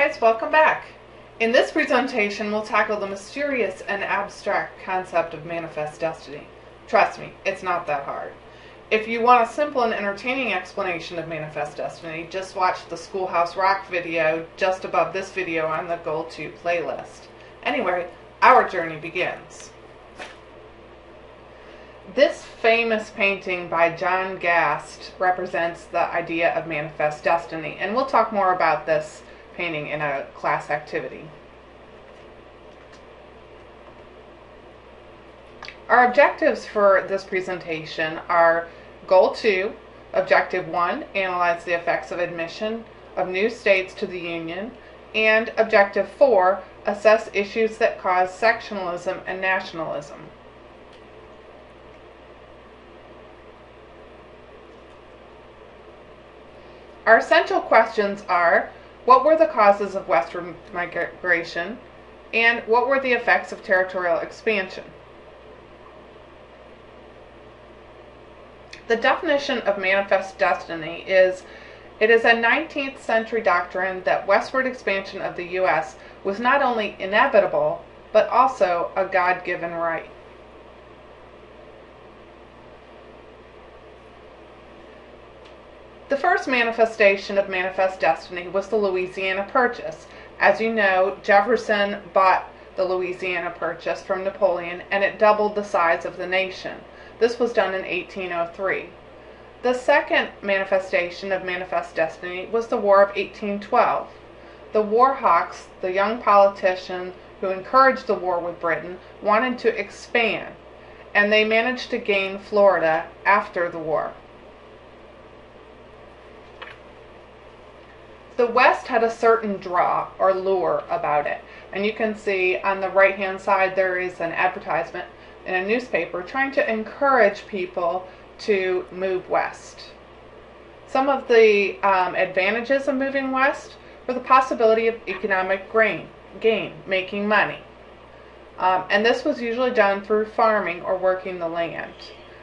guys, welcome back. In this presentation, we'll tackle the mysterious and abstract concept of manifest destiny. Trust me, it's not that hard. If you want a simple and entertaining explanation of manifest destiny, just watch the Schoolhouse Rock video just above this video on the Goal 2 playlist. Anyway, our journey begins. This famous painting by John Gast represents the idea of manifest destiny, and we'll talk more about this painting in a class activity. Our objectives for this presentation are Goal 2, Objective 1, analyze the effects of admission of new states to the Union, and Objective 4, assess issues that cause sectionalism and nationalism. Our essential questions are: what were the causes of westward migration, and what were the effects of territorial expansion? The definition of manifest destiny is, it is a 19th century doctrine that westward expansion of the U.S. was not only inevitable, but also a God-given right. The first manifestation of manifest destiny was the Louisiana Purchase. As you know, Jefferson bought the Louisiana Purchase from Napoleon, and it doubled the size of the nation. This was done in 1803. The second manifestation of manifest destiny was the War of 1812. The war hawks, the young politician who encouraged the war with Britain, wanted to expand, and they managed to gain Florida after the war. The West had a certain draw or lure about it, and you can see on the right hand side there is an advertisement in a newspaper trying to encourage people to move west. Some of the advantages of moving west were the possibility of economic gain, making money. And this was usually done through farming or working the land.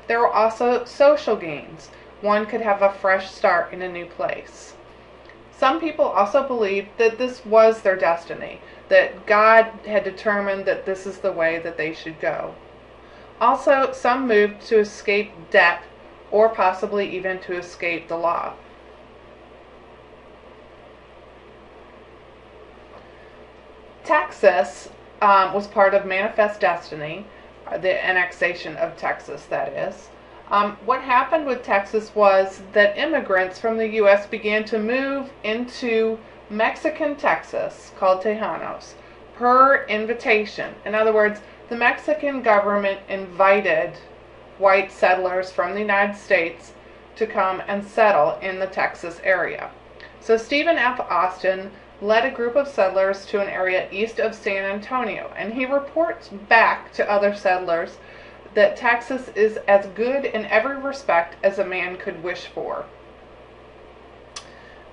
There were also social gains. One could have a fresh start in a new place. Some people also believed that this was their destiny, that God had determined that this is the way that they should go. Also, some moved to escape debt or possibly even to escape the law. Texas was part of manifest destiny, the annexation of Texas, that is. What happened with Texas was that immigrants from the U.S. began to move into Mexican Texas, called Tejanos, per invitation. In other words, the Mexican government invited white settlers from the United States to come and settle in the Texas area. So Stephen F. Austin led a group of settlers to an area east of San Antonio, and he reports back to other settlers that Texas is as good in every respect as a man could wish for.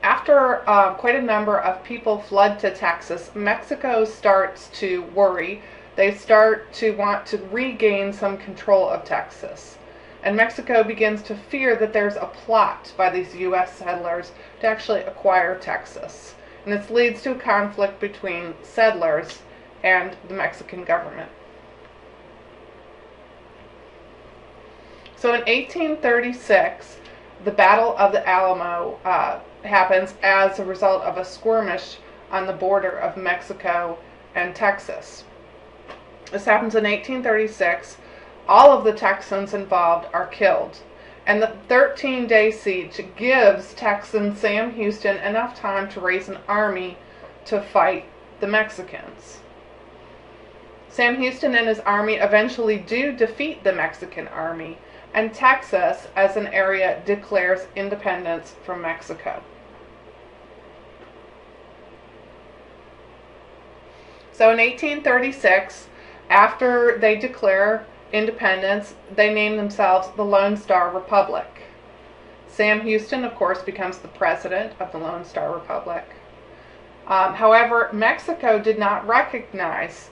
After quite a number of people flood to Texas, Mexico starts to worry. They start to want to regain some control of Texas. And Mexico begins to fear that there's a plot by these U.S. settlers to actually acquire Texas. And this leads to a conflict between settlers and the Mexican government. So in 1836, the Battle of the Alamo happens as a result of a skirmish on the border of Mexico and Texas. This happens in 1836. All of the Texans involved are killed. And the 13-day siege gives Texan Sam Houston enough time to raise an army to fight the Mexicans. Sam Houston and his army eventually do defeat the Mexican army, and Texas, as an area, declares independence from Mexico. So in 1836, after they declare independence, they name themselves the Lone Star Republic. Sam Houston, of course, becomes the president of the Lone Star Republic. However, Mexico did not recognize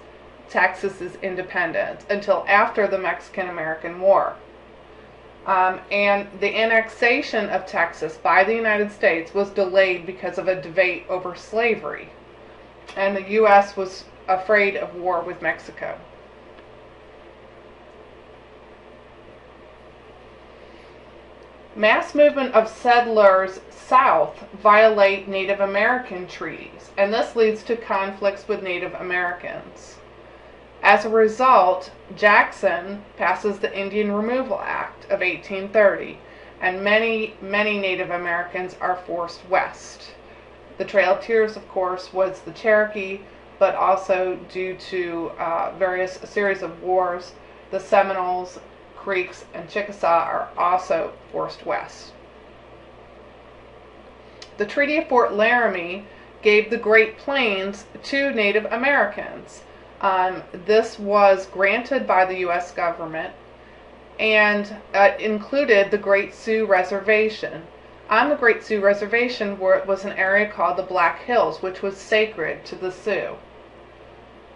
Texas's independence until after the Mexican-American War. And the annexation of Texas by the United States was delayed because of a debate over slavery. and the U.S. was afraid of war with Mexico. Mass movement of settlers south violate Native American treaties, and this leads to conflicts with Native Americans. As a result, Jackson passes the Indian Removal Act of 1830, and many Native Americans are forced west. The Trail of Tears, of course, was the Cherokee, but also due to a series of wars, the Seminoles, Creeks, and Chickasaw are also forced west. The Treaty of Fort Laramie gave the Great Plains to Native Americans. This was granted by the U.S. government and included the Great Sioux Reservation. On the Great Sioux Reservation was an area called the Black Hills, which was sacred to the Sioux.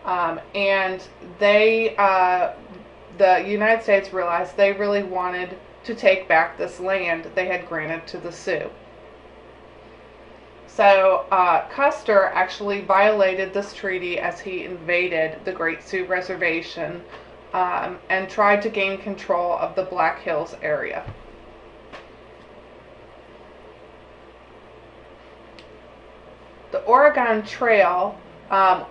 And the United States realized they really wanted to take back this land they had granted to the Sioux. So Custer actually violated this treaty as he invaded the Great Sioux Reservation and tried to gain control of the Black Hills area. The Oregon Trail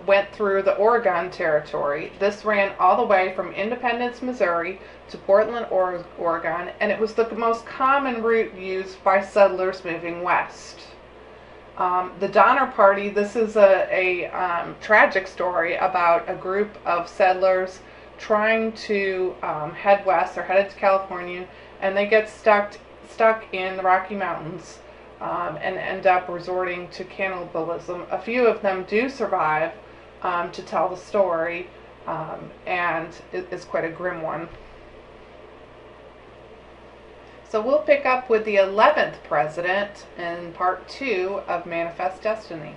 went through the Oregon Territory. This ran all the way from Independence, Missouri to Portland, Oregon, and it was the most common route used by settlers moving west. The Donner Party, this is a tragic story about a group of settlers trying to head west. They're headed to California, and they get stuck in the Rocky Mountains and end up resorting to cannibalism. A few of them do survive to tell the story, and it's quite a grim one. So we'll pick up with the 11th president in part 2 of Manifest Destiny.